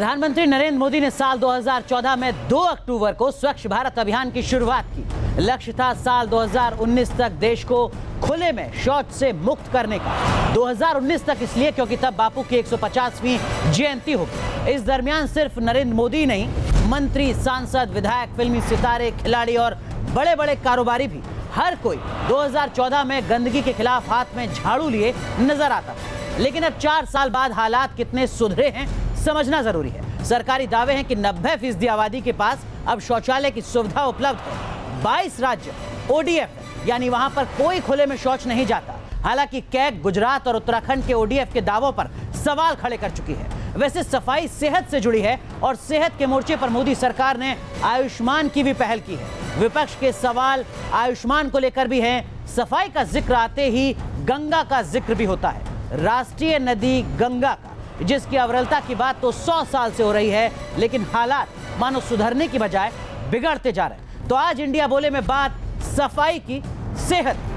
प्रधानमंत्री नरेंद्र मोदी ने साल 2014 में 2 अक्टूबर को स्वच्छ भारत अभियान की शुरुआत की। लक्ष्य था साल 2019 तक देश को खुले में शौच से मुक्त करने का। 2019 तक इसलिए क्योंकि तब बापू की 150वीं जयंती होगी। इस दरमियान सिर्फ नरेंद्र मोदी नहीं, मंत्री, सांसद, विधायक, फिल्मी सितारे, खिलाड़ी और बड़े बड़े कारोबारी भी हर कोई 2014 में गंदगी के खिलाफ हाथ में झाड़ू लिए नजर आता। लेकिन अब 4 साल बाद हालात कितने सुधरे हैं समझना जरूरी है। सरकारी दावे हैं कि 90% आबादी के पास अब शौचालय की सुविधा उपलब्ध है। 22 राज्य ODF है, यानी वहां पर कोई खुले में शौच नहीं जाता। हालांकि कैग गुजरात और उत्तराखंड के ODF के दावों पर सवाल खड़े कर चुकी है। वैसे सफाई सेहत से जुड़ी है और सेहत के मोर्चे पर मोदी सरकार ने आयुष्मान की भी पहल की है। विपक्ष के सवाल आयुष्मान को लेकर भी हैं। सफाई का जिक्र आते ही गंगा का जिक्र भी होता है। राष्ट्रीय नदी गंगा का, जिसकी अविरलता की बात तो 100 साल से हो रही है, लेकिन हालात मानो सुधरने की बजाय बिगड़ते जा रहे हैं। तो आज इंडिया बोले में बात सफाई की, सेहत।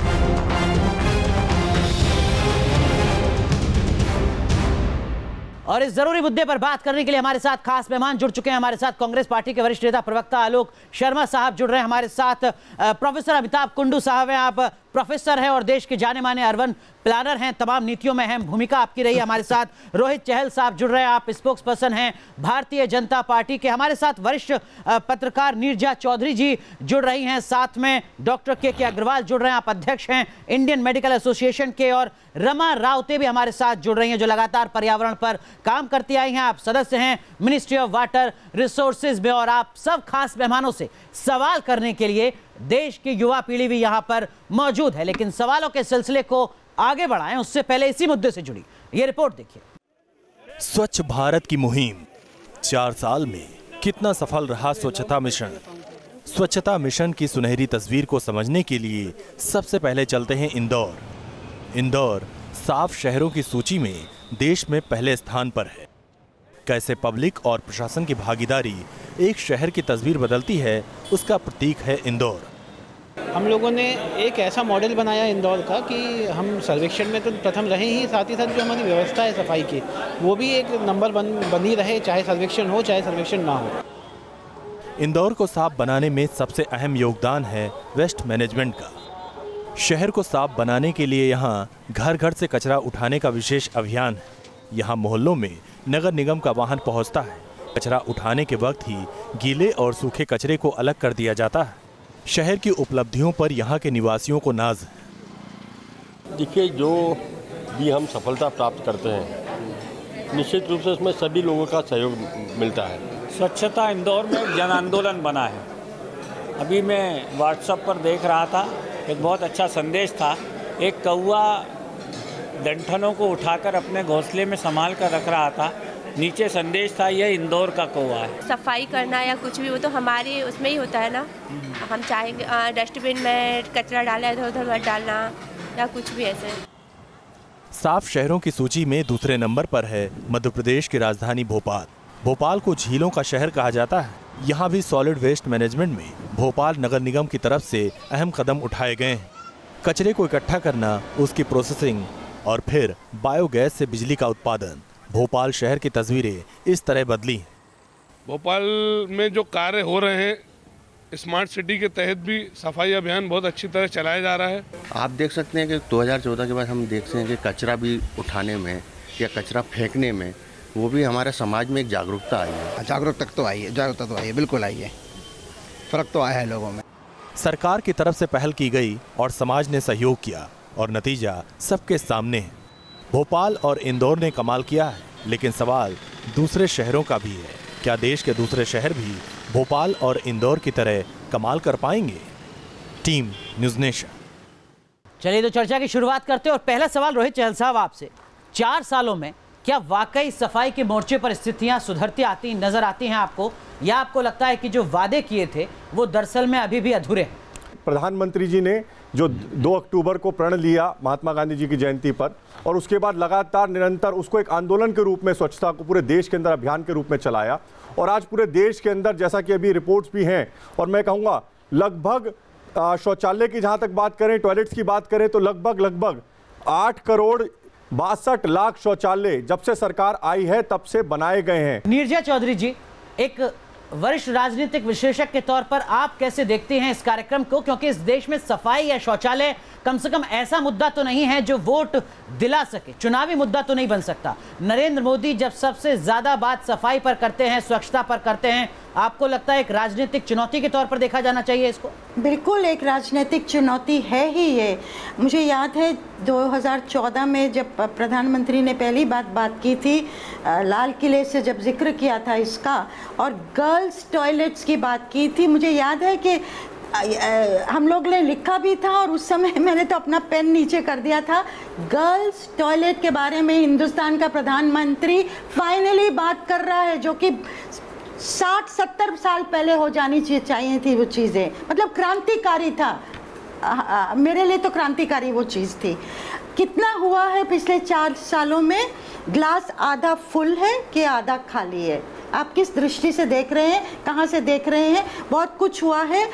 और इस जरूरी मुद्दे पर बात करने के लिए हमारे साथ खास मेहमान जुड़ चुके हैं। हमारे साथ कांग्रेस पार्टी के वरिष्ठ नेता प्रवक्ता आलोक शर्मा साहब जुड़ रहे हैं। हमारे साथ प्रोफेसर अमिताभ कुंडू साहब हैं। आप प्रोफेसर हैं और देश के जाने माने अर्बन प्लानर हैं। तमाम नीतियों में अहम भूमिका आपकी रही है। हमारे साथ रोहित चहल साहब जुड़ रहे हैं। आप स्पोक्स पर्सन हैं भारतीय जनता पार्टी के। हमारे साथ वरिष्ठ पत्रकार नीरजा चौधरी जी जुड़ रही हैं। साथ में डॉक्टर के अग्रवाल जुड़ रहे हैं। आप अध्यक्ष हैं इंडियन मेडिकल एसोसिएशन के। और रमा रावते भी हमारे साथ जुड़ रही हैं, जो लगातार पर्यावरण पर काम करती आई हैं। आप सदस्य हैं मिनिस्ट्री ऑफ वाटर रिसोर्सेज में। और आप सब खास मेहमानों से सवाल करने के लिए देश की युवा पीढ़ी भी यहां पर मौजूद है। लेकिन सवालों के सिलसिले को आगे बढ़ाएं उससे पहले इसी मुद्दे से जुड़ी ये रिपोर्ट देखिए। स्वच्छ भारत की मुहिम 4 साल में कितना सफल रहा स्वच्छता मिशन। स्वच्छता मिशन की सुनहरी तस्वीर को समझने के लिए सबसे पहले चलते हैं इंदौर। इंदौर साफ शहरों की सूची में देश में पहले स्थान पर है। कैसे पब्लिक और प्रशासन की भागीदारी एक शहर की तस्वीर बदलती है, उसका प्रतीक है इंदौर। हम लोगों ने एक ऐसा मॉडल बनाया इंदौर का कि हम सर्वेक्षण में तो प्रथम रहे ही, साथ ही साथ जो हमारी व्यवस्था है सफाई की, वो भी एक नंबर बनी रहे, चाहे सर्वेक्षण हो चाहे सर्वेक्षण ना हो। इंदौर को साफ बनाने में सबसे अहम योगदान है वेस्ट मैनेजमेंट का। शहर को साफ बनाने के लिए यहाँ घर घर से कचरा उठाने का विशेष अभियान है। यहाँ मोहल्लों में नगर निगम का वाहन पहुँचता है। कचरा उठाने के वक्त ही गीले और सूखे कचरे को अलग कर दिया जाता है। शहर की उपलब्धियों पर यहाँ के निवासियों को नाज है। देखिए, जो भी हम सफलता प्राप्त करते हैं, निश्चित रूप से उसमें सभी लोगों का सहयोग मिलता है। स्वच्छता इंदौर में एक जन आंदोलन बना है। अभी मैं व्हाट्सएप पर देख रहा था, एक बहुत अच्छा संदेश था। एक कौवा डंठलों को उठाकर अपने घोंसले में संभाल कर रख रहा था। नीचे संदेश था, यह इंदौर का कौवा है। सफाई करना या कुछ भी, वो तो हमारे उसमें ही होता है ना। हम चाहेंगे डस्टबिन में कचरा डाला इधर उधर मत डालना या कुछ भी ऐसे। साफ शहरों की सूची में दूसरे नंबर पर है मध्य प्रदेश की राजधानी भोपाल। भोपाल को झीलों का शहर कहा जाता है। यहाँ भी सॉलिड वेस्ट मैनेजमेंट में भोपाल नगर निगम की तरफ से अहम कदम उठाए गए हैं। कचरे को इकट्ठा करना, उसकी प्रोसेसिंग और फिर बायोगैस से बिजली का उत्पादन। भोपाल शहर की तस्वीरें इस तरह बदली हैं। भोपाल में जो कार्य हो रहे हैं, स्मार्ट सिटी के तहत भी सफाई अभियान बहुत अच्छी तरह चलाया जा रहा है। आप देख सकते हैं कि 2014 के बाद हम देखते हैं कि कचरा भी उठाने में या कचरा फेंकने में, वो भी हमारे समाज में एक जागरूकता आई है। जागरूकता तो आई है, बिल्कुल आई है। फर्क तो आया है लोगों में। सरकार की तरफ से पहल की गई और समाज ने सहयोग किया और नतीजा सबके सामने है। भोपाल और इंदौर ने कमाल किया है, लेकिन सवाल दूसरे शहरों का भी है। क्या देश के दूसरे शहर भी भोपाल और इंदौर की तरह कमाल कर पाएंगे? Team news nation. चलिए तो चर्चा की शुरुआत करते हैं और पहला सवाल रोहित चहल साहब आपसे। 4 सालों में क्या वाकई सफाई के मोर्चे पर स्थितियां सुधरती आती नजर आती हैं आपको, या आपको लगता है कि जो वादे किए थे वो दरअसल में अभी भी अधूरे हैं? प्रधानमंत्री जी ने जो 2 अक्टूबर को प्रण लिया महात्मा गांधी जी की जयंती पर, और उसके बाद लगातार निरंतर उसको एक आंदोलन के रूप में स्वच्छता को पूरे देश के अंदर अभियान के रूप में चलाया। और आज पूरे देश के अंदर, जैसा कि अभी रिपोर्ट्स भी हैं, और मैं कहूँगा लगभग शौचालय की जहाँ तक बात करें, टॉयलेट्स की बात करें, तो लगभग 8 करोड़ 62 लाख शौचालय जब से सरकार आई है तब से बनाए गए हैं। नीरजा चौधरी जी, एक वरिष्ठ राजनीतिक विश्लेषक के तौर पर आप कैसे देखते हैं इस कार्यक्रम को, क्योंकि इस देश में सफाई या शौचालय कम से कम ऐसा मुद्दा तो नहीं है जो वोट दिला सके, चुनावी मुद्दा तो नहीं बन सकता। नरेंद्र मोदी जब सबसे ज्यादा बात सफाई पर करते हैं, स्वच्छता पर करते हैं, आपको लगता है एक राजनीतिक चुनौती के तौर पर देखा जाना चाहिए इसको? बिल्कुल एक राजनीतिक चुनौती है ही ये। मुझे याद है 2014 में जब प्रधानमंत्री ने पहली बात की थी, लाल किले से जब जिक्र किया था इसका और गर्ल्स टॉयलेट्स की बात की थी, मुझे याद है कि हम लोग ने लिखा भी था और उस समय मैंने तो अपना पेन नीचे कर दिया था। गर्ल्स टॉयलेट के बारे में हिंदुस्तान का प्रधानमंत्री फाइनली बात कर रहा है, जो कि 60-70 साल पहले हो जानी चाहिए थी वो चीज़ें। मतलब क्रांतिकारी था, मेरे लिए तो क्रांतिकारी वो चीज़ थी। कितना हुआ है पिछले 4 सालों में? ग्लास आधा फुल है कि आधा खाली है? आप किस दृष्टि से देख रहे हैं, कहाँ से देख रहे हैं? बहुत कुछ हुआ है,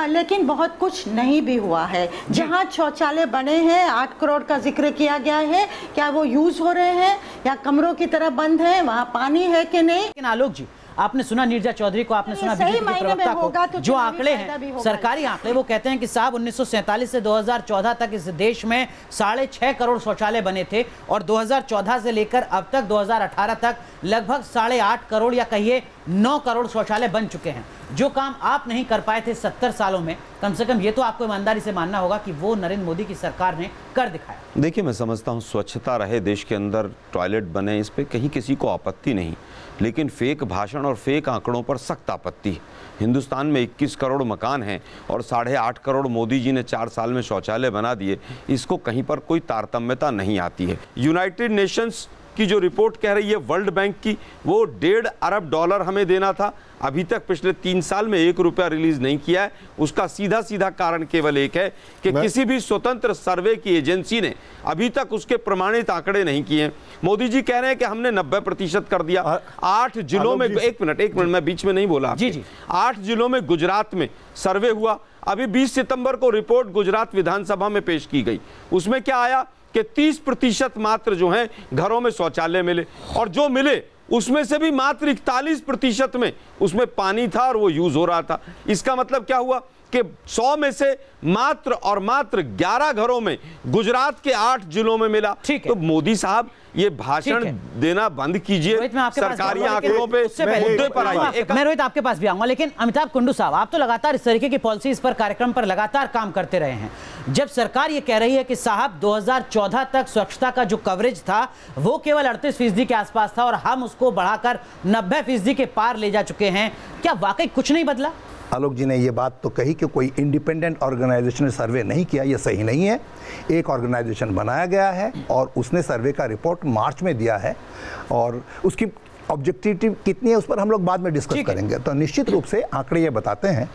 लेकिन बहुत कुछ नहीं भी हुआ है। जहाँ शौचालय बने हैं, 8 करोड़ का जिक्र किया गया है, क्या वो यूज़ हो रहे हैं या कमरों की तरह बंद है? वहाँ पानी है कि नहीं? लेकिन आलोक जी, आपने सुना नीरजा चौधरी को, आपने सुना बीजेपी के प्रवक्ता को, तो जो आंकड़े हैं सरकारी आंकड़े, वो कहते हैं कि साहब 1947 से 2014 तक इस देश में 6.5 करोड़ शौचालय बने थे और 2014 से लेकर अब तक 2018 तक लगभग 8.5 करोड़ या कहिए 9 करोड़ शौचालय बन चुके हैं। जो काम आप नहीं कर पाए थे 70 सालों में, कम से कम ये तो आपको ईमानदारी से मानना होगा कि वो नरेंद्र मोदी की सरकार ने कर दिखाया। देखिए, मैं समझता हूँ स्वच्छता रहे देश के अंदर, टॉयलेट बने, इस पे कहीं किसी को आपत्ति नहीं, लेकिन फेक भाषण और फेक आंकड़ों पर सख्त आपत्ति है। हिंदुस्तान में 21 करोड़ मकान हैं और 8.5 करोड़ मोदी जी ने 4 साल में शौचालय बना दिए, इसको कहीं पर कोई तारतम्यता नहीं आती है। यूनाइटेड नेशंस की जो रिपोर्ट कह रही है वर्ल्ड बैंक की, वो $1.5 अरब हमें देना था, अभी तक पिछले 3 साल में 1 रुपया रिलीज नहीं किया है। उसका सीधा सीधा कारण केवल एक है कि किसी भी स्वतंत्र सर्वे की एजेंसी ने अभी तक उसके प्रमाणित आंकड़े नहीं किए। मोदी जी कह रहे हैं कि हमने 90% कर दिया। 8 जिलों में, एक मिनट मैं बीच में नहीं बोला जी। 8 जिलों में गुजरात में सर्वे हुआ, अभी 20 सितंबर को रिपोर्ट गुजरात विधानसभा में पेश की गई। उसमें क्या आया कि 30% मात्र जो हैं घरों में शौचालय मिले, और जो मिले उसमें से भी मात्र 41% में उसमें पानी था और वो यूज हो रहा था। इसका मतलब क्या हुआ कि 100 में से मात्र और मात्र 11 घरों में गुजरात के 8 जिलों में मिला। तो मोदी साहब ये भाषण देना बंद कीजिए, सरकारी आंकड़ों पे मुद्दे पर आइए। मैं रोहित आपके पास भी आऊंगा, लेकिन अमिताभ कुंडू साहब, आप तो लगातार इस तरीके की पॉलिसीज पर, कार्यक्रम पर लगातार काम करते रहे हैं। जब सरकार ये कह रही है कि साहब 2014 तक स्वच्छता का जो कवरेज था वो केवल 38% के आसपास था और हम उसको बढ़ाकर 90% के पार ले जा चुके हैं, क्या वाकई कुछ नहीं बदला? आलोक जी ने ये बात तो कही कि कोई इंडिपेंडेंट ऑर्गेनाइजेशन ने सर्वे नहीं किया, ये सही नहीं है। एक ऑर्गेनाइजेशन बनाया गया है और उसने सर्वे का रिपोर्ट मार्च में दिया है, और उसकी ऑब्जेक्टिविटी कितनी है उस पर हम लोग बाद में डिस्कस करेंगे। तो निश्चित रूप से आंकड़े ये बताते हैं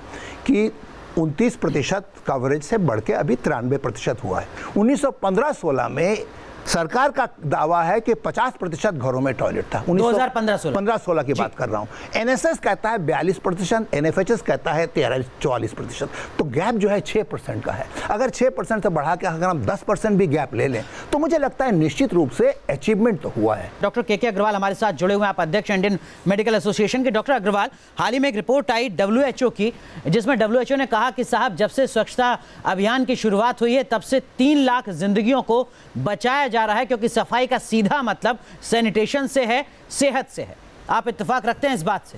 कि 29% कवरेज से बढ़ के अभी 93% हुआ है। 1915-16 में सरकार का दावा है कि 50% घरों में टॉयलेट था। 2015-16 की बात कर रहा हूं। एनएसएस कहता है 42%, एनएफएचएस कहता है 43-44%। तो गैप जो है 6% का है। अगर 6% से बढ़ा के अगर हम 10% भी गैप ले लें तो मुझे लगता है निश्चित रूप से अचीवमेंट तो हुआ है। डॉक्टर के अग्रवाल हमारे साथ जुड़े हुए हैं, आप अध्यक्ष इंडियन मेडिकल एसोसिएशन के। डॉक्टर अग्रवाल, हाल ही में एक रिपोर्ट आई WHO की, जिसमें WHO ने कहा कि साहब जब से स्वच्छता अभियान की शुरुआत हुई है तब से 3 लाख जिंदगियों को बचाया जा रहा है, क्योंकि सफाई का सीधा मतलब सैनिटेशन से है, सेहत से है। आप इत्तेफाक रखते हैं इस बात से?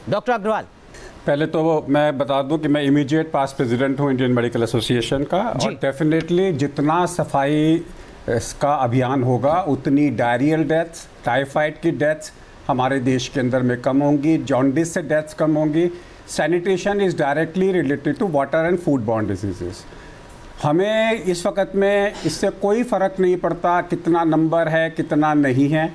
डॉक्टर अग्रवाल, पहले तो मैं बता दूं कि मैं इमीडिएट पास्ट प्रेसिडेंट हूं इंडियन मेडिकल एसोसिएशन का, और डेफिनेटली जितना सफाई का अभियान होगा उतनी डायरियल डेथ्स, टाइफाइड की डेथ्स हमारे देश के अंदर में कम होंगी, जॉन्डिस से डेथ्स कम होंगी। Sanitation is directly related to water and food borne diseases. हमें इस वक्त में इससे कोई फ़र्क नहीं पड़ता कितना नंबर है कितना नहीं है।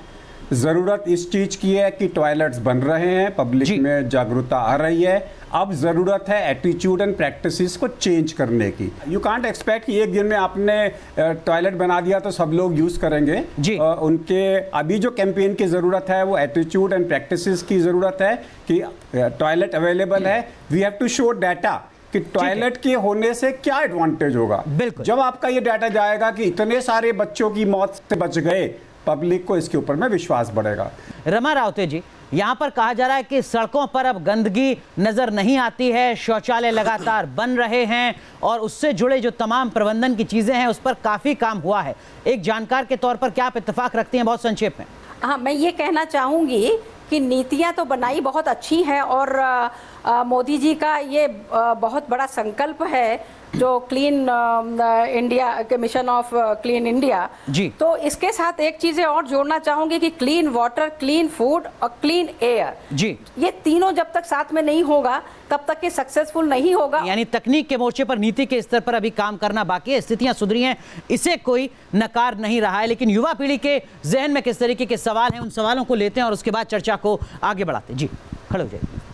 ज़रूरत इस चीज़ की है कि टॉयलेट्स बन रहे हैं, पब्लिक में जागरूकता आ रही है। अब ज़रूरत है एटीट्यूड एंड प्रैक्टिसेस को चेंज करने की। यू कांट एक्सपेक्ट कि एक दिन में आपने टॉयलेट बना दिया तो सब लोग यूज़ करेंगे। उनके अभी जो कैंपेन की ज़रूरत है वो एटीट्यूड एंड प्रैक्टिसेस की ज़रूरत है कि टॉयलेट अवेलेबल है। We have to show data कि टॉयलेट के होने से क्या एडवांटेज होगा। बिल्कुल, जब आपका ये डाटा जाएगा कि इतने सारे बच्चों की मौत से बच गए, पब्लिक को इसके ऊपर में विश्वास बढ़ेगा। रमा रावते जी, यहाँ पर कहा जा रहा है कि सड़कों पर अब गंदगी नजर नहीं आती है, शौचालय लगातार बन रहे हैं और उससे जुड़े जो तमाम प्रबंधन की चीजें हैं उस पर काफी काम हुआ है। एक जानकार के तौर पर क्या आप इत्तेफाक रखती हैं, बहुत संक्षेप में? हाँ, मैं ये कहना चाहूँगी कि नीतियाँ तो बनाई बहुत अच्छी हैं और मोदी जी का ये बहुत बड़ा संकल्प है जो क्लीन इंडिया के मिशन ऑफ क्लीन इंडिया जी। तो इसके साथ एक चीज़ें और जोड़ना चाहूँगी कि क्लीन वाटर, क्लीन फूड और क्लीन एयर जी, ये तीनों जब तक साथ में नहीं होगा तब तक ये सक्सेसफुल नहीं होगा। यानी तकनीक के मोर्चे पर नीति के स्तर पर अभी काम करना बाकी है। स्थितियां सुधरी हैं, इसे कोई नकार नहीं रहा है, लेकिन युवा पीढ़ी के जहन में किस तरीके के सवाल हैं, उन सवालों को लेते हैं और उसके बाद चर्चा को आगे बढ़ाते हैं। जी, खड़े हो जाइए।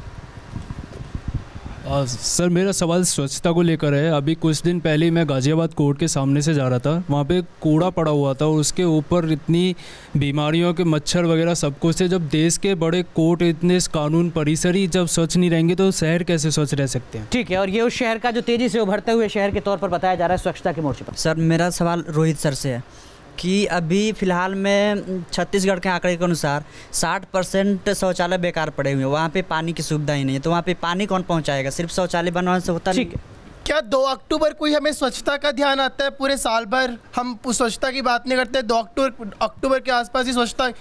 सर, मेरा सवाल स्वच्छता को लेकर है। अभी कुछ दिन पहले मैं गाजियाबाद कोर्ट के सामने से जा रहा था, वहाँ पे कूड़ा पड़ा हुआ था और उसके ऊपर इतनी बीमारियों के मच्छर वगैरह सब कुछ थे। जब देश के बड़े कोर्ट, इतने कानून परिसर ही जब स्वच्छ नहीं रहेंगे तो शहर कैसे स्वच्छ रह सकते हैं? ठीक है, और ये उस शहर का जो तेजी से उभरते हुए शहर के तौर पर बताया जा रहा है स्वच्छता के मोर्चे पर। सर, मेरा सवाल रोहित सर से है कि अभी फ़िलहाल में छत्तीसगढ़ के आंकड़े के अनुसार 60% शौचालय बेकार पड़े हुए हैं, वहाँ पे पानी की सुविधा ही नहीं है, तो वहाँ पे पानी कौन पहुँचाएगा? सिर्फ शौचालय बनवाने से होता नहीं। क्या 2 अक्टूबर को ही हमें स्वच्छता का ध्यान आता है? पूरे साल भर हम स्वच्छता की बात नहीं करते, 2 अक्टूबर के आसपास ही स्वच्छता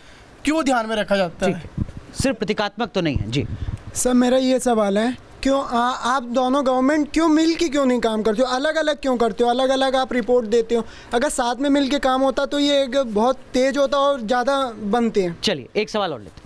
क्यों ध्यान में रखा जाता है? सिर्फ प्रतीकात्मक तो नहीं है। जी सर, मेरा ये सवाल है, क्यों आप दोनों गवर्नमेंट क्यों मिल के क्यों नहीं काम करते हो? अलग अलग क्यों करते हो? अलग अलग आप रिपोर्ट देते हो। अगर साथ में मिल के काम होता तो ये एक बहुत तेज होता और ज़्यादा बनते हैं। चलिए एक सवाल और लेते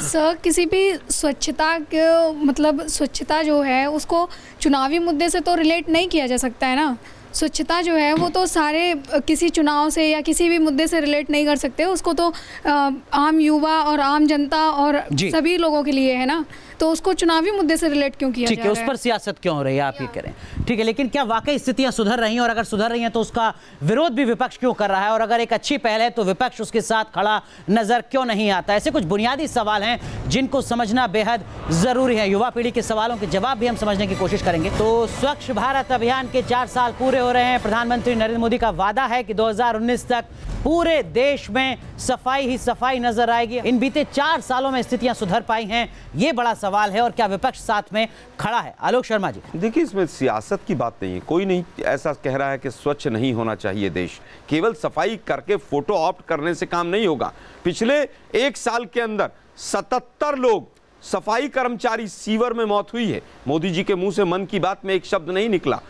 सर, किसी भी स्वच्छता के मतलब स्वच्छता जो है उसको चुनावी मुद्दे से तो रिलेट नहीं किया जा सकता है ना। स्वच्छता जो है वो तो सारे किसी चुनाव से या किसी भी मुद्दे से रिलेट नहीं कर सकते, उसको तो आम युवा और आम जनता और सभी लोगों के लिए है ना, तो उसको चुनावी मुद्दे से रिलेट क्यों किया जा रहा है? ठीक है, उस पर सियासत क्यों हो रही है, आप ये करें। ठीक है, लेकिन क्या वाकई स्थितियां सुधर रही हैं? और अगर सुधर रही हैं तो उसका विरोध भी विपक्ष क्यों कर रहा है? और अगर एक अच्छी पहल है तो विपक्ष उसके साथ खड़ा नजर क्यों नहीं आता? ऐसे कुछ बुनियादी सवाल हैं जिनको समझना बेहद जरूरी है। युवा पीढ़ी के सवालों के जवाब भी हम समझने की कोशिश करेंगे। तो स्वच्छ भारत अभियान के 4 साल पूरे हो रहे हैं। प्रधानमंत्री नरेंद्र मोदी का वादा है कि 2019 तक पूरे देश में सफाई ही सफाई नजर आएगी। इन बीते 4 सालों में स्थितियां सुधर पाई हैं, ये बड़ा सवाल है। और क्या विपक्ष साथ में खड़ा है? आलोक शर्मा जी। देखिए, इसमें सियासत की बात नहीं है, कोई नहीं ऐसा कह रहा है कि स्वच्छ नहीं होना चाहिए देश। केवल सफाई करके फोटो ऑप्ट करने से काम नहीं होगा। पिछले 1 साल के अंदर 77 लोग सफाई कर्मचारी सीवर में मौत हुई है। मोदी जी के मुंह से मन की बात में एक शब्द नहीं निकला।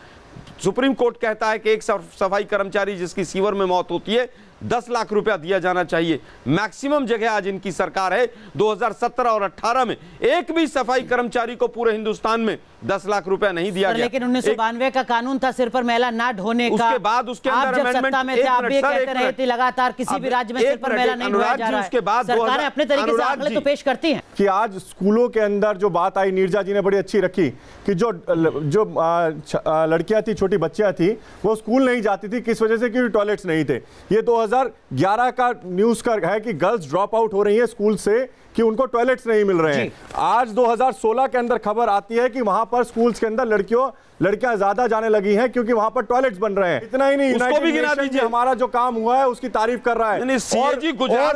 सुप्रीम कोर्ट कहता है कि एक सफाई कर्मचारी जिसकी सीवर में मौत होती है 10 लाख रुपया दिया जाना चाहिए। मैक्सिमम जगह आज इनकी सरकार है। 2017 और 18 में एक भी सफाई कर्मचारी को पूरे हिंदुस्तान में 10 लाख रुपया नहीं दिया गया। लेकिन 1992 का कानून था सिर पर मैला ना ढोने का। उसके बाद उसके अंदर अमेंडमेंट आप ये कहते रहे थे लगातार किसी भी राज्य में सिर पर मैला नहीं ढोया जा रहा है। उसके बाद सरकारें अपने तरीके से आंकड़े तो पेश करती हैं कि आज स्कूलों के अंदर जो बात आई, नीरजा जी ने बड़ी अच्छी रखी कि जो लड़कियां थी, छोटी बच्चियां थी, वो स्कूल नहीं जाती थी। किस वजह से? क्योंकि टॉयलेट्स नहीं थे। ये 2011 का न्यूज का है कि गर्ल्स ड्रॉप आउट हो रही है स्कूल से कि उनको टॉयलेट्स नहीं मिल रहे हैं। आज 2016 के अंदर खबर आती है कि वहां पर स्कूल्स के अंदर लड़कियां ज्यादा जाने लगी हैं क्योंकि वहां पर टॉयलेट्स बन रहे हैं। इतना ही नहीं, उसको भी गिना दीजिए। हमारा जो काम हुआ है उसकी तारीफ कर रहा है। और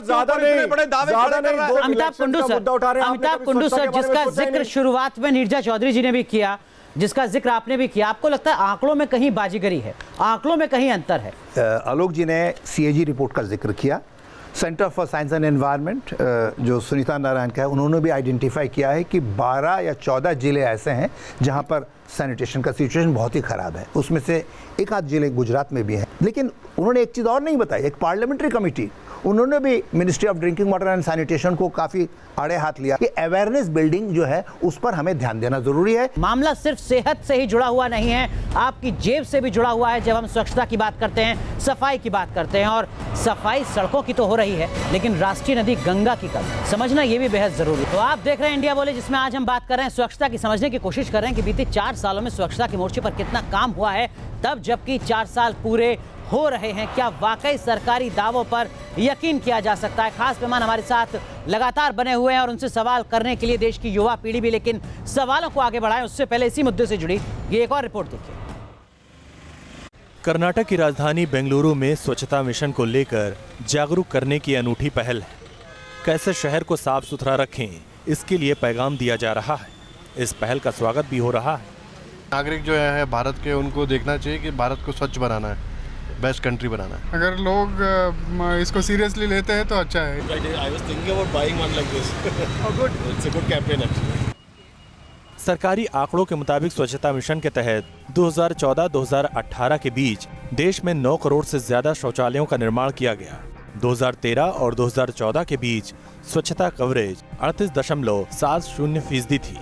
ज्यादा नहीं, बड़े दावे अमिताभ कुंडू सर, जिसका जिक्र शुरुआत में नीरजा चौधरी जी ने भी किया, जिसका जिक्र आपने भी किया, आपको लगता है आंकड़ों में कहीं बाजीगरी है, आंकड़ों में कहीं अंतर है? आलोक जी ने CAG रिपोर्ट का जिक्र किया। Centre for science and environment जो सुनीता नारायण का है, उन्होंने भी आइडेंटिफाई किया है कि 12 या 14 जिले ऐसे हैं जहां पर सैनिटेशन का सिचुएशन बहुत ही ख़राब है। उसमें से एक आध जिले गुजरात में भी हैं। लेकिन उन्होंने एक चीज़ और नहीं बताई, एक पार्लियामेंट्री कमेटी, उन्होंने भी ministry of drinking water and sanitation को काफ़ी आड़े हाथ लिया कि अवेयरनेस बिल्डिंग जो है उस पर हमें ध्यान देना जरूरी है। मामला सिर्फ सेहत से ही जुड़ा हुआ नहीं है, आपकी जेब से भी जुड़ा हुआ है। जब हम स्वच्छता की बात करते हैं, सफाई की बात करते हैं, और सफाई सड़कों की तो हो रही है, लेकिन राष्ट्रीय नदी गंगा की कब, समझना ये भी बेहद जरूरी है। तो आप देख रहे हैं इंडिया बोले, जिसमें आज हम बात कर रहे हैं स्वच्छता की, समझने की कोशिश कर रहे हैं कि बीते 4 सालों में स्वच्छता के मोर्चे पर कितना काम हुआ है, तब जबकि 4 साल पूरे हो रहे हैं? क्या वाकई सरकारी दावों पर यकीन किया जा सकता है? खास मेहमान हमारे साथ लगातार बने हुए हैं और उनसे सवाल करने के लिए देश की युवा पीढ़ी भी। लेकिन सवालों को आगे बढ़ाएं उससे पहले इसी मुद्दे से जुड़ी ये एक और रिपोर्ट देखिए। कर्नाटक की राजधानी बेंगलुरु में स्वच्छता मिशन को लेकर जागरूक करने की अनूठी पहल है। कैसे शहर को साफ सुथरा रखें, इसके लिए पैगाम दिया जा रहा है। इस पहल का स्वागत भी हो रहा है। नागरिक जो है भारत के, उनको देखना चाहिए कि भारत को स्वच्छ बनाना है, बेस्ट कंट्री बनाना है। अगर लोग इसको सीरियसली लेते हैं तो अच्छा है। I was thinking about buying one like this. Oh, good. It's a good campaign actually. सरकारी आंकड़ों के मुताबिक स्वच्छता मिशन के तहत 2014-2018 के बीच देश में 9 करोड़ से ज्यादा शौचालयों का निर्माण किया गया। 2013 और 2014 के बीच स्वच्छता कवरेज 38.70% थी।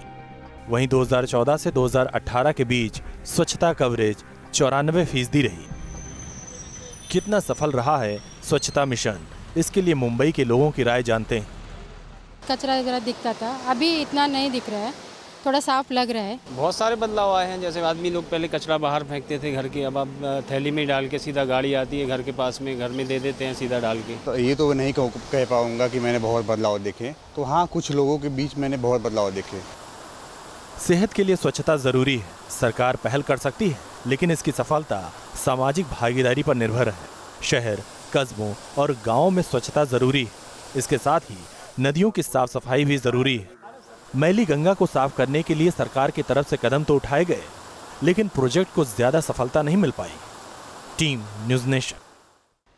वहीं 2014 से 2018 के बीच स्वच्छता कवरेज 94% रही। कितना सफल रहा है स्वच्छता मिशन, इसके लिए मुंबई के लोगों की राय जानते हैं। कचरा वगैरह दिखता था, अभी इतना नहीं दिख रहा है, थोड़ा साफ लग रहा है। बहुत सारे बदलाव आए हैं। जैसे आदमी लोग पहले कचरा बाहर फेंकते थे घर के, अब थैली में डाल के सीधा गाड़ी आती है घर के पास में, घर में दे देते हैं सीधा डाल के। तो ये तो नहीं कह पाऊंगा कि मैंने बहुत बदलाव देखे, तो हाँ कुछ लोगों के बीच मैंने बहुत बदलाव देखे। सेहत के लिए स्वच्छता जरूरी है, सरकार पहल कर सकती है, लेकिन इसकी सफलता सामाजिक भागीदारी पर निर्भर है। शहर, कस्बों और गाँव में स्वच्छता जरूरी है। इसके साथ ही नदियों की साफ सफाई भी जरूरी है। मैली गंगा को साफ करने के लिए सरकार की तरफ से कदम तो उठाए गए, लेकिन प्रोजेक्ट को ज्यादा सफलता नहीं मिल पाई। Team news nation.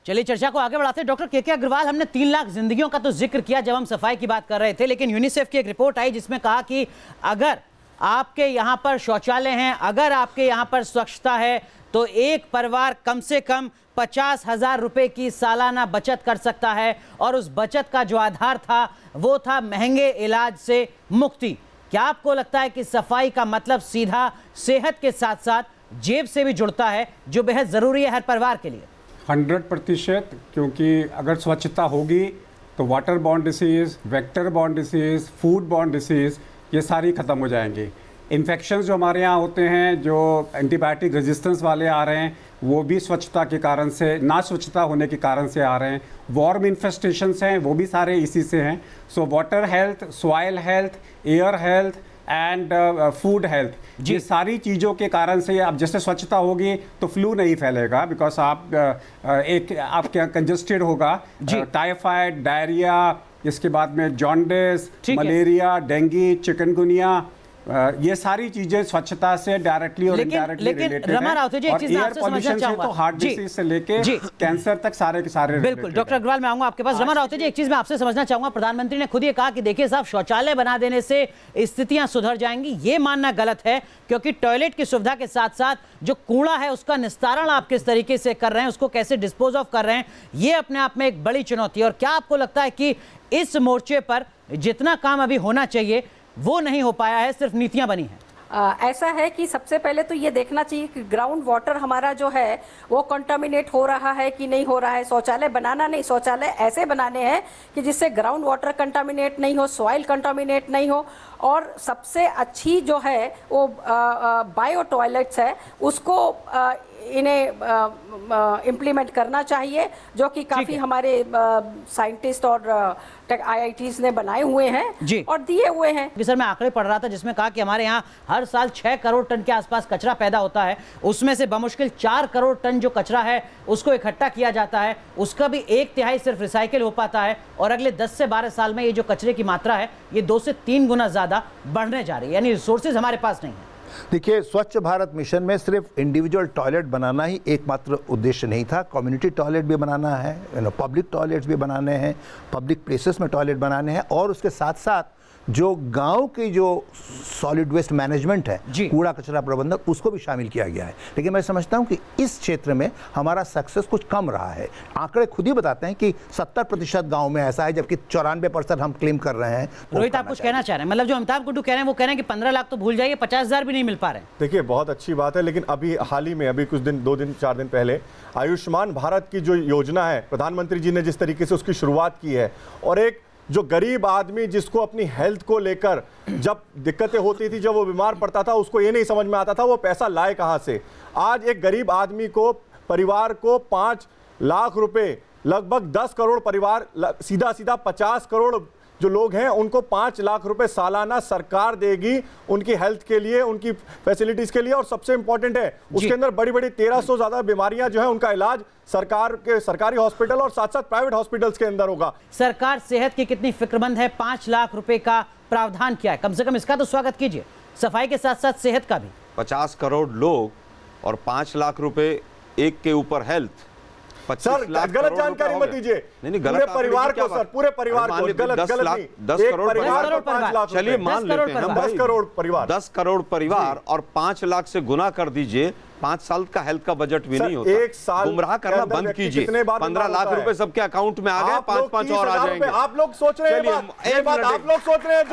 चलिए चर्चा को आगे बढ़ाते हैं। डॉक्टर के अग्रवाल, हमने 3 लाख जिंदगियों का तो जिक्र किया जब हम सफाई की बात कर रहे थे, लेकिन यूनिसेफ की एक रिपोर्ट आई जिसमें कहा कि अगर आपके यहाँ पर शौचालय हैं, अगर आपके यहाँ पर स्वच्छता है, तो एक परिवार कम से कम 50,000 रुपए की सालाना बचत कर सकता है। और उस बचत का जो आधार था वो था महंगे इलाज से मुक्ति। क्या आपको लगता है कि सफाई का मतलब सीधा सेहत के साथ साथ जेब से भी जुड़ता है, जो बेहद जरूरी है हर परिवार के लिए? 100%, क्योंकि अगर स्वच्छता होगी तो water borne disease, vector borne disease, food borne disease, ये सारी खत्म हो जाएंगी। इन्फेक्शन जो हमारे यहाँ होते हैं, जो एंटीबायोटिक रेजिस्टेंस वाले आ रहे हैं, वो भी स्वच्छता के कारण से, ना स्वच्छता होने के कारण से आ रहे हैं। वॉर्म इन्फेस्टेशंस हैं, वो भी सारे इसी से हैं। So water health, soil health, air health and food health, ये सारी चीज़ों के कारण से अब जैसे स्वच्छता होगी तो फ्लू नहीं फैलेगा, बिकॉज आप आपके यहाँ कंजस्टेड होगा, टाइफाइड, डायरिया, इसके बाद में जॉन्डिस, मलेरिया, डेंगू, चिकनगुनिया, ये सारी चीजें स्वच्छता से डायरेक्टली और इनडायरेक्टली रिलेटेड हैं। और एयर पॉल्यूशन से तो हार्ट डिसीज से लेके कैंसर तक सारे के सारे बिल्कुल। डॉक्टर अग्रवाल, मैं आऊंगा आपके पास। रमा रावते जी, एक चीज मैं आपसे समझना चाहूंगा। प्रधानमंत्री ने खुद ये कहा कि देखिए साहब, शौचालय बना देने से स्थितियां सुधर जाएंगी। ये मानना गलत है, क्योंकि टॉयलेट की सुविधा के साथ साथ जो कूड़ा है उसका निस्तारण आप किस तरीके से कर रहे हैं, उसको कैसे डिस्पोज ऑफ कर रहे हैं, ये अपने आप में एक बड़ी चुनौती है। और क्या आपको लगता है कि इस मोर्चे पर जितना काम अभी होना चाहिए वो नहीं हो पाया है, सिर्फ नीतियां बनी हैं? ऐसा है कि सबसे पहले तो ये देखना चाहिए कि ग्राउंड वाटर हमारा जो है वो कंटामिनेट हो रहा है कि नहीं हो रहा है। शौचालय बनाना नहीं, शौचालय ऐसे बनाने हैं कि जिससे ग्राउंड वाटर कंटामिनेट नहीं हो, सॉइल कंटामिनेट नहीं हो। और सबसे अच्छी जो है वो बायो टॉयलेट्स है, उसको इन्हें इम्प्लीमेंट करना चाहिए, जो कि काफ़ी हमारे साइंटिस्ट और IITs ने बनाए हुए हैं और दिए हुए हैं। सर, मैं आंकड़े पढ़ रहा था जिसमें कहा कि हमारे यहाँ हर साल 6 करोड़ टन के आसपास कचरा पैदा होता है। उसमें से बमुश्किल 4 करोड़ टन जो कचरा है उसको इकट्ठा किया जाता है, उसका भी 1/3 सिर्फ रिसाइकिल हो पाता है। और अगले 10 से 12 साल में ये जो कचरे की मात्रा है ये 2 से 3 गुना ज़्यादा बढ़ने जा रही है, यानी रिसोर्सेज हमारे पास नहीं है। देखिए, स्वच्छ भारत मिशन में सिर्फ इंडिविजुअल टॉयलेट बनाना ही एकमात्र उद्देश्य नहीं था। कम्युनिटी टॉयलेट भी बनाना है, पब्लिक टॉयलेट्स भी बनाने हैं, पब्लिक प्लेसेस में टॉयलेट बनाने हैं, और उसके साथ साथ जो गांव की जो सॉलिड वेस्ट मैनेजमेंट है, कूड़ा कचरा प्रबंधन, उसको भी शामिल किया गया है। लेकिन मैं समझता हूं कि इस क्षेत्र में हमारा सक्सेस कुछ कम रहा है। आंकड़े खुद ही बताते हैं कि 70% गांव में ऐसा है, जबकि 94% हम क्लेम कर रहे हैं। रोहित, आप कुछ कहना चाह रहे हैं? मतलब जो अमिताभ गुड्डू कह रहे हैं वो कह रहे हैं कि 15 लाख तो भूल जाइए, 50,000 भी नहीं मिल पा रहे हैं। देखिए, बहुत अच्छी बात है, लेकिन अभी हाल ही में, अभी कुछ दिन, 2 दिन 4 दिन पहले आयुष्मान भारत की जो योजना है, प्रधानमंत्री जी ने जिस तरीके से उसकी शुरुआत की है, और एक जो गरीब आदमी जिसको अपनी हेल्थ को लेकर जब दिक्कतें होती थी, जब वो बीमार पड़ता था, उसको ये नहीं समझ में आता था वो पैसा लाए कहाँ से। आज एक गरीब आदमी को परिवार को 5 लाख रुपए, लगभग 10 करोड़ परिवार, सीधा 50 करोड़ जो लोग हैं उनको 5 लाख रुपए सालाना सरकार देगी उनकी हेल्थ के लिए, उनकी फैसिलिटीज के लिए। और सबसे इंपॉर्टेंट है उसके अंदर बड़ी बड़ी 1300 ज्यादा बीमारियां जो है उनका इलाज सरकार के सरकारी हॉस्पिटल और साथ साथ प्राइवेट हॉस्पिटल्स के अंदर होगा। सरकार सेहत की कितनी फिक्रमंद है, 5 लाख रुपए का प्रावधान किया है, कम से कम इसका तो स्वागत कीजिए। सफाई के साथ साथ सेहत का भी। 50 करोड़ लोग और 5 लाख रुपए एक के ऊपर हेल्थ। सर गलत जानकारी मत दीजिए, पूरे परिवार को सर, पूरे परिवार को गलत नहीं, 10 करोड़ परिवार, चलिए मान लेते हैं हम 10 करोड़ परिवार, 10 करोड़ परिवार और 5 लाख से गुना कर दीजिए, 5 साल का हेल्थ का बजट भी नहीं होता। एक साल गुमराह करना बंद कीजिए। 15 लाख रुपए सबके अकाउंट में आ गए, 5-5 और आ जाएंगे। आप लोग सोच रहे हैं, आप लोग सोच रहे हैं।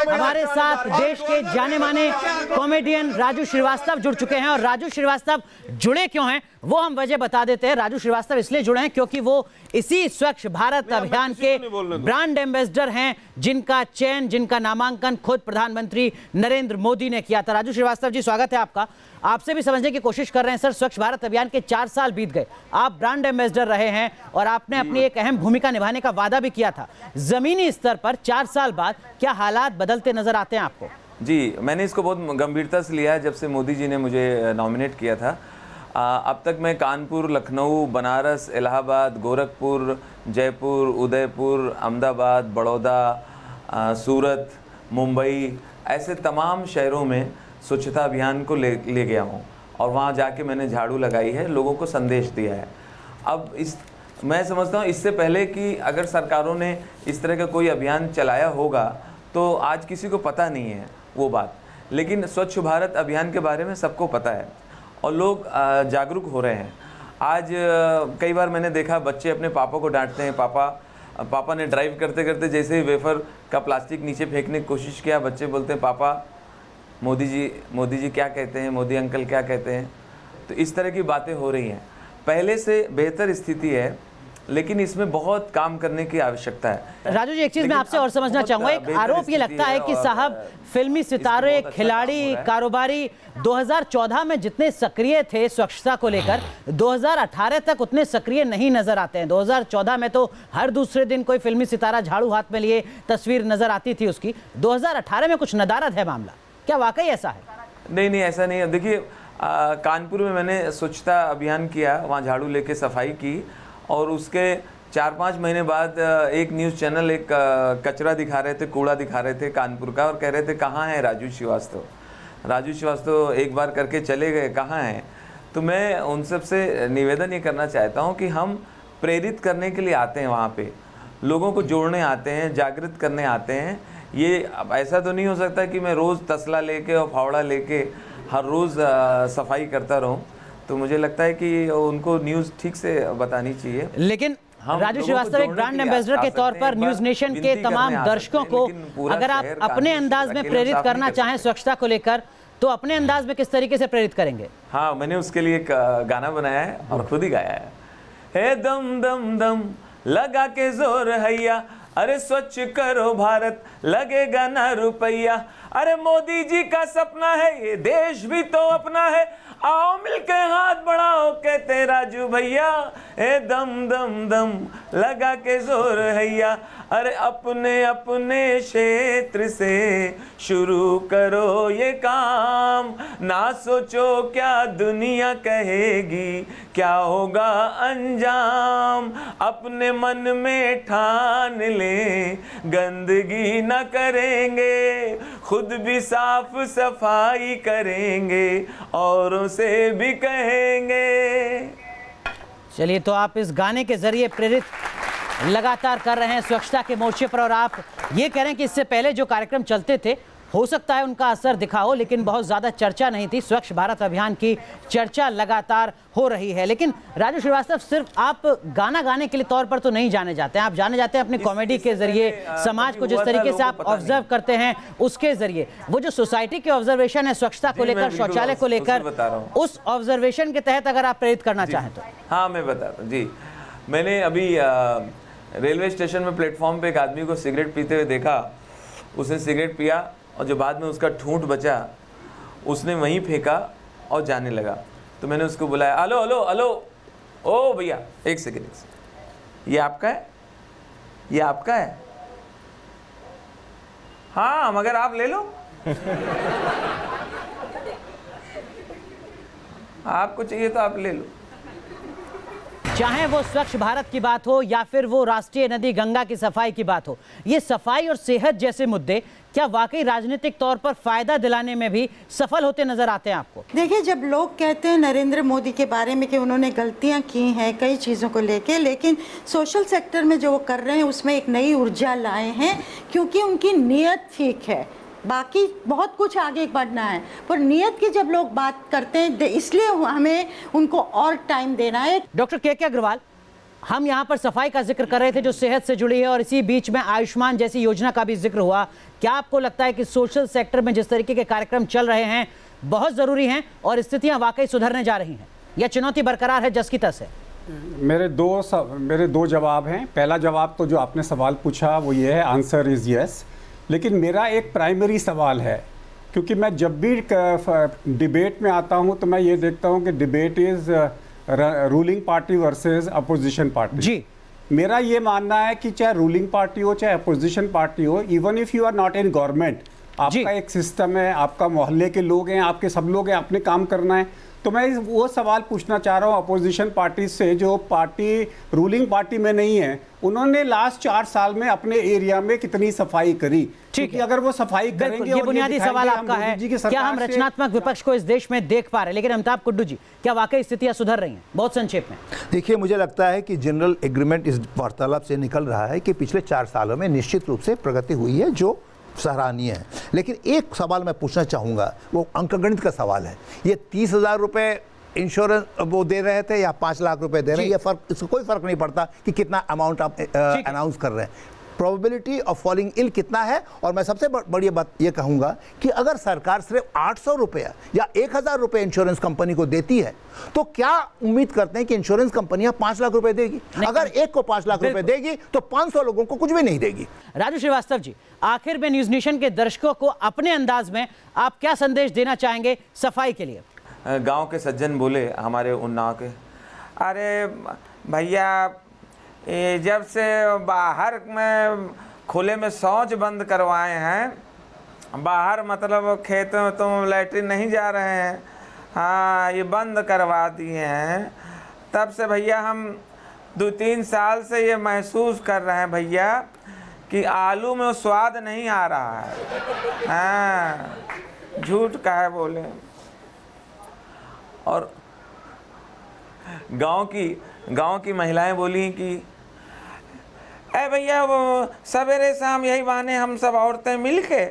हमारे साथ देश के जाने माने कॉमेडियन राजू श्रीवास्तव जुड़ चुके हैं, और राजू श्रीवास्तव जुड़े क्यों हैं वो हम वजह बता देते हैं। राजू श्रीवास्तव इसलिए जुड़े हैं क्योंकि वो इसी स्वच्छ भारत अभियान के ब्रांड एम्बेसडर हैं, जिनका चयन, जिनका नामांकन खुद प्रधानमंत्री नरेंद्र मोदी ने किया था। राजू श्रीवास्तव जी, स्वागत है आपका। आपसे भी समझने की कोशिश कर रहे हैं सर, स्वच्छ भारत अभियान के 4 साल बीत गए, आप ब्रांड एम्बेसडर रहे हैं और आपने अपनी एक अहम भूमिका निभाने का वादा भी किया था। जमीनी स्तर पर 4 साल बाद क्या हालात बदलते नजर आते हैं आपको? जी, मैंने इसको बहुत गंभीरता से लिया है जब से मोदी जी ने मुझे नॉमिनेट किया था। अब तक मैं कानपुर, लखनऊ, बनारस, इलाहाबाद, गोरखपुर, जयपुर, उदयपुर, अहमदाबाद, बड़ौदा, सूरत, मुंबई, ऐसे तमाम शहरों में स्वच्छता अभियान को ले गया हूँ और वहाँ जाके मैंने झाड़ू लगाई है, लोगों को संदेश दिया है। अब मैं समझता हूँ इससे पहले कि अगर सरकारों ने इस तरह का कोई अभियान चलाया होगा तो आज किसी को पता नहीं है वो बात, लेकिन स्वच्छ भारत अभियान के बारे में सबको पता है और लोग जागरूक हो रहे हैं। आज कई बार मैंने देखा बच्चे अपने पापा को डांटते हैं, पापा ने ड्राइव करते करते जैसे ही वेफर का प्लास्टिक नीचे फेंकने की कोशिश किया, बच्चे बोलते हैं पापा मोदी जी क्या कहते हैं, मोदी अंकल क्या कहते हैं। तो इस तरह की बातें हो रही हैं। पहले से बेहतर स्थिति है, लेकिन इसमें बहुत काम करने की आवश्यकता है। राजू जी, एक चीज मैं आपसे और समझना चाहूंगा, एक आरोप ये लगता है कि साहब फिल्मी सितारे, खिलाड़ी, कारोबारी 2014 में जितने सक्रिय थे स्वच्छता को लेकर, 2018 तक उतने सक्रिय नहीं नजर आते हैं। 2014 में तो हर दूसरे दिन कोई फिल्मी सितारा झाड़ू हाथ में लिए तस्वीर नजर आती थी उसकी। 2018 में कुछ नदारद है मामला, क्या वाकई ऐसा है? नहीं, ऐसा नहीं है। देखिए, कानपुर में मैंने स्वच्छता अभियान किया, वहाँ झाड़ू लेके सफाई की और उसके 4-5 महीने बाद एक न्यूज़ चैनल एक कचरा दिखा रहे थे, कूड़ा दिखा रहे थे कानपुर का, और कह रहे थे कहाँ है राजू श्रीवास्तव एक बार करके चले गए, कहाँ हैं? तो मैं उन सब से निवेदन ये करना चाहता हूँ कि हम प्रेरित करने के लिए आते हैं, वहाँ पे लोगों को जोड़ने आते हैं, जागृत करने आते हैं। ये अब ऐसा तो नहीं हो सकता कि मैं रोज़ तसला लेके और फावड़ा लेके हर रोज़ सफाई करता रहूँ। तो मुझे लगता है कि उनको न्यूज़ ठीक से बतानी चाहिए। लेकिन राजू श्रीवास्तव एक ब्रांड एम्बेसडर के तौर पर न्यूज़ नेशन के तमाम दर्शकों को अगर आप अपने अंदाज में प्रेरित करना चाहें स्वच्छता को लेकर, तो अपने अंदाज में किस तरीके से प्रेरित करेंगे? हाँ, मैंने उसके लिए एक गाना बनाया है और खुद ही गाया है। हे दम दम दम लगा के जोर हैया, अरे स्वच्छ करो भारत, लगेगा ना रुपया। अरे मोदी जी का सपना है, ये देश भी तो अपना है, आओ मिलके हाथ बढ़ाओ कहते राजू भैया। ए दम दम दम लगा के जोर हैया, अरे अपने अपने क्षेत्र से शुरू करो ये काम, ना सोचो क्या दुनिया कहेगी, क्या होगा अंजाम। अपने मन में ठान ले गंदगी न करेंगे, खुद भी साफ सफाई करेंगे, औरों से भी कहेंगे। चलिए, तो आप इस गाने के जरिए प्रेरित लगातार कर रहे हैं स्वच्छता के मोर्चे पर, और आप ये कह रहे हैं कि इससे पहले जो कार्यक्रम चलते थे हो सकता है उनका असर दिखा हो, लेकिन बहुत ज़्यादा चर्चा नहीं थी। स्वच्छ भारत अभियान की चर्चा लगातार हो रही है। लेकिन राजू श्रीवास्तव, सिर्फ आप गाना गाने के लिए तौर पर तो नहीं जाने जाते हैं, आप जाने जाते हैं अपनी कॉमेडी के जरिए, समाज को जिस तरीके से आप ऑब्जर्व करते हैं उसके जरिए। वो जो सोसाइटी के ऑब्जर्वेशन है स्वच्छता को लेकर, शौचालय को लेकर, उस ऑब्जर्वेशन के तहत अगर आप प्रेरित करना चाहें तो। हाँ, मैं बताता हूँ जी। मैंने अभी रेलवे स्टेशन में प्लेटफॉर्म पे एक आदमी को सिगरेट पीते हुए देखा। उसने सिगरेट पिया और जो बाद में उसका ठूंठ बचा उसने वहीं फेंका और जाने लगा। तो तो मैंने उसको बुलाया, हेलो हेलो हेलो, ओ भैया एक सेकेंड, ये आपका है, ये आपका है? हाँ मगर आप ले लो। आपको चाहिए तो आप ले लो। चाहे वो स्वच्छ भारत की बात हो या फिर वो राष्ट्रीय नदी गंगा की सफाई की बात हो, ये सफाई और सेहत जैसे मुद्दे क्या वाकई राजनीतिक तौर पर फायदा दिलाने में भी सफल होते नजर आते हैं आपको? देखिए, जब लोग कहते हैं नरेंद्र मोदी के बारे में कि उन्होंने गलतियां की हैं कई चीज़ों को लेके, लेकिन सोशल सेक्टर में जो वो कर रहे हैं उसमें एक नई ऊर्जा लाए हैं, क्योंकि उनकी नीयत ठीक है। बाकी बहुत कुछ आगे बढ़ना है, पर नियत की जब लोग बात करते हैं इसलिए हमें उनको और टाइम देना है। डॉक्टर के अग्रवाल, हम यहाँ पर सफाई का जिक्र कर रहे थे जो सेहत से जुड़ी है, और इसी बीच में आयुष्मान जैसी योजना का भी जिक्र हुआ। क्या आपको लगता है कि सोशल सेक्टर में जिस तरीके के कार्यक्रम चल रहे हैं बहुत ज़रूरी हैं और स्थितियाँ वाकई सुधरने जा रही हैं, या चुनौती बरकरार है जस की तस है? मेरे दो जवाब हैं। पहला जवाब तो जो आपने सवाल पूछा वो ये है, आंसर इज़ यस। लेकिन मेरा एक प्राइमरी सवाल है, क्योंकि मैं जब भी डिबेट में आता हूं तो मैं ये देखता हूं कि debate is ruling party versus opposition party. जी, मेरा ये मानना है कि चाहे रूलिंग पार्टी हो चाहे अपोजिशन पार्टी हो, even if you are not in government, आपका एक सिस्टम है, आपका मोहल्ले के लोग हैं, आपके सब लोग हैं, आपने काम करना है। तो मैं वो सवाल पूछना चाह रहा हूँ अपोजिशन पार्टी से, जो पार्टी रूलिंग पार्टी में नहीं है, उन्होंने लास्ट 4 साल में अपने एरिया में कितनी सफाई करी? ठीक है, अगर वो सफाई करेंगे, ये बुनियादी सवाल आपका है, क्या हम रचनात्मक विपक्ष को इस देश में देख पा रहे हैं? लेकिन अमिताभ कुड्डू जी, क्या वाकई स्थितियां सुधर रही हैं? बहुत संक्षेप में देखिए, मुझे लगता है कि जनरल एग्रीमेंट इस वार्तालाप से निकल रहा है कि पिछले 4 सालों में निश्चित रूप से प्रगति हुई है जो सराहनीय है। लेकिन एक सवाल मैं पूछना चाहूँगा, वो अंकगणित का सवाल है। ये 30,000 रुपये इंश्योरेंस वो दे रहे थे या 5 लाख रुपए दे रहे हैं, ये फर्क, इसको कोई फर्क नहीं पड़ता कि कितना अमाउंट आप अनाउंस कर रहे हैं। प्रोबेबिलिटी ऑफ फॉलिंग इल कितना है? और मैं सबसे बड़ी बात ये कहूँगा कि अगर सरकार सिर्फ 800 रुपये या 1,000 रुपये इंश्योरेंस कंपनी को देती है, तो क्या उम्मीद करते हैं कि इंश्योरेंस कंपनियां 5 लाख रुपए देगी? अगर एक को 5 लाख रुपए देगी तो 500 लोगों को कुछ भी नहीं देगी। राजू श्रीवास्तव जी, आखिर में न्यूज नेशन के दर्शकों को अपने अंदाज में आप क्या संदेश देना चाहेंगे सफाई के लिए? गांव के सज्जन बोले हमारे उन्नाव के, अरे भैया जब से बाहर में खुले में शौच बंद करवाए हैं, बाहर मतलब खेत में तुम लैट्रिन नहीं जा रहे हैं, हाँ ये बंद करवा दिए हैं, तब से भैया हम 2-3 साल से ये महसूस कर रहे हैं भैया कि आलू में वो स्वाद नहीं आ रहा है। हाँ, झूठ का है बोले। और गांव की महिलाएं बोली कि अरे भैया वो सवेरे शाम यही बहाने हम सब औरतें मिलके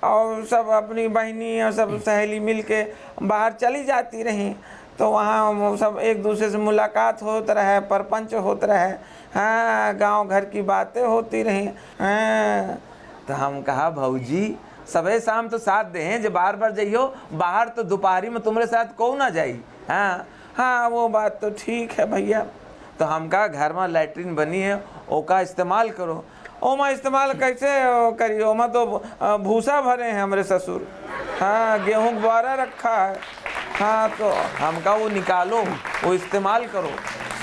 और सब अपनी बहनी और सब सहेली मिलके बाहर चली जाती रहीं, तो वहाँ सब एक दूसरे से मुलाकात होते रहे, परपंच होते रहे, हाँ गांव घर की बातें होती रहीं। हाँ, तो हम कहा भौजी सवेरे शाम तो साथ दें, जब बार बार जाइयो बाहर तो दोपहरी में तुम्हारे साथ कौन ना जाई। हाँ हाँ वो बात तो ठीक है भैया। तो हम कहा घर में लैट्रिन बनी है, ओका इस्तेमाल करो। ओमा इस्तेमाल कैसे करिए? ओमा तो भूसा भरे हैं हमारे ससुर, हाँ गेहूँ द्वारा रखा है, हाँ तो हम कहा वो निकालो, वो इस्तेमाल करो,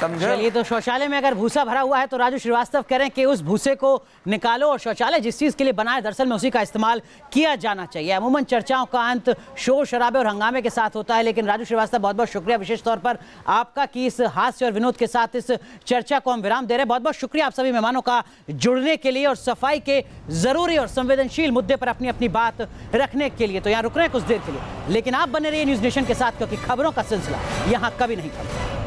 समझे? चलिए, तो शौचालय में अगर भूसा भरा हुआ है तो राजू श्रीवास्तव कह रहे हैं कि उस भूसे को निकालो और शौचालय जिस चीज़ के लिए बनाए दरअसल में उसी का इस्तेमाल किया जाना चाहिए। अमूमन चर्चाओं का अंत शोर शराबे और हंगामे के साथ होता है, लेकिन राजू श्रीवास्तव बहुत बहुत शुक्रिया विशेष तौर पर आपका कि इस हास्य और विनोद के साथ इस चर्चा को हम विराम दे रहे हैं। बहुत बहुत शुक्रिया आप सभी मेहमानों का जुड़ने के लिए और सफाई के जरूरी और संवेदनशील मुद्दे पर अपनी अपनी बात रखने के लिए। तो यहाँ रुक रहे हैं कुछ देर के लिए, लेकिन आप बने रहिए न्यूज नेशन के साथ, क्योंकि खबरों का सिलसिला यहाँ कभी नहीं थमा।